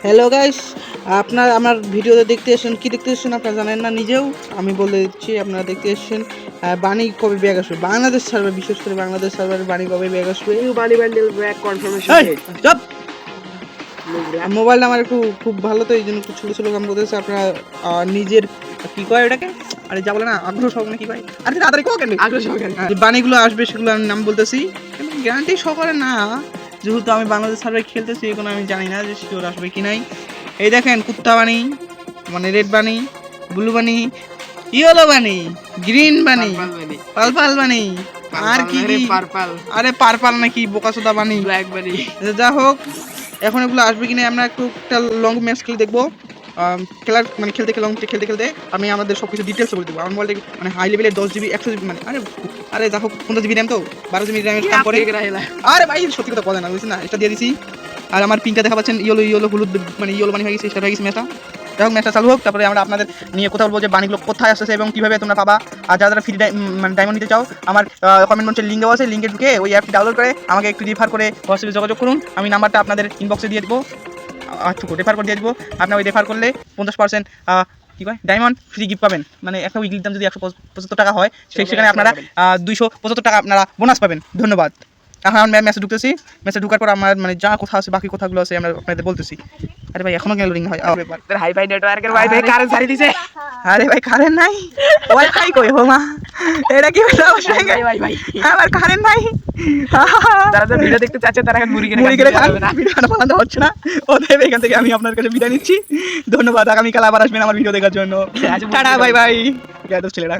Hello guys, আপনার আমার ভিডিওতে দেখতে এসেছেন, কি দেখতে এসেছেন আপনারা জানেন না নিজেও। আমি বলে দিচ্ছি, আপনারা দেখতে এসেছেন বাণী কবে ব্যাগ আসবে বাংলাদেশ সার্ভার, বিশেষ করে বাংলাদেশ সার্ভারে বাণী কবে ব্যাগ আসবে। নিউ বানি বান্ডেল ব্যাক কনফার্মেশন ডেট। চুপ। মোবাইলটা আমার একটু খুব ভালো, তো এই জন্য একটু ছোটো ছোটো কাম করতেছে। আপনারা নিজের কি কয় ওটাকে, আরে যা বলে না, আগ্রহ সহকারে কি কয়, আরে তাড়াতাড়ি কো কেন, আগ্রহ সহকারে যে বাণীগুলো আসবে সেগুলো আমি নাম বলতেছি, গ্যারান্টি সহকারে না, যেহেতু আমি বাংলাদেশ সার্ভারে খেলতেছি এখন আমি জানি না যে শিওর আসবে কি নাই। এই দেখেন, কুত্তা বাণী, মানে রেড বাণী, ব্লু বাণী, ইয়েলো বাণী, গ্রিন বাণী, পার্পল বাণী, আর কি কি পার্পল, আরে পার্পল নাকি বোকাচোদা বাণী, ব্ল্যাক বানি। যা হোক, এখন এগুলো আসবে কিনা আমরা একটু একটা লং ম্যাচ খেলে দেখবো। খেলার মানে খেলতে খেলতে আমি আমাদের সব কিছু ডিটেলস বলে দেবো। আমার মোবাইলটা মানে হাই লেভেলের 10 GB 100 GB, মানে আরে যা হোক 15 GB র্যাম, তো 12 GB র্যামের কাম করে। আরে ভাই সত্যি কথা বলে না, বুঝছেন না, এটা দিয়ে দিছি। আর আমার পিনটা দেখা পাচ্ছেন ইয়েলো হলুদ, মানে ইয়েলো বানি হয়ে গেছে, স্টার্ট হয়ে গেছে ম্যাচটা। যাই হোক, ম্যাচটা চালু হোক, তারপরে আমরা আপনাদের নিয়ে কথা বলবো যে বাণীগুলো কোথায় আসছে এবং কীভাবে তোমরা পাবা। আর যারা ফ্রি মানে ডায়মন্ড নিতে চাও, আমার কমেন্ট বক্সে লিঙ্ক দেওয়া আছে, লিঙ্কে ঢুকে ওই অ্যাপটি ডাউনলোড করে আমাকে একটু রেফার করে হোয়াটসঅ্যাপে যোগাযোগ করুন। আমি নাম্বারটা আপনাদের ইনবক্সে দিয়ে দেবো, রেফার করে দিয়ে দেবো। আপনার ওই রেফার করলে 50% কী কয় ডায়মন্ড ফ্রি গিফট পাবেন। মানে একটা উইকলির দাম যদি 175 টাকা হয়, সেখানে আপনারা 275 টাকা আপনারা বোনাস পাবেন। ধন্যবাদ। এখন আমি ম্যাচে ঢুকতেছি, ম্যাচে ঢুকার পর আমার মানে যা কথা আছে, বাকি কথাগুলো আছে আমরা আপনাদের বলতেছি। আরে ভাই এখনো কেন রিং হয়? হাইফাই নেটওয়ার্কের ওয়াইফাই কারেন্ট ছাড়ি দিছে। আরে ভাই কারেন্ট নাই, ওয়াইফাই কই হো মা, এটা কি হলো? ওয়াইফাই আমার কারেন্ট নাই। যারা যারা ভিডিও দেখতে চাচ্ছে তারা এখন মুড়ি মুড়ি কিনে করে খান, ভিডিওটা বানানো হচ্ছে না। অতএব এখান থেকে আমি আপনার কাছে বিদায় নিচ্ছি। ধন্যবাদ। আগামীকাল আবার আসবেন আমার ভিডিও দেখার জন্য। Tata, bye bye. ছেলেরা।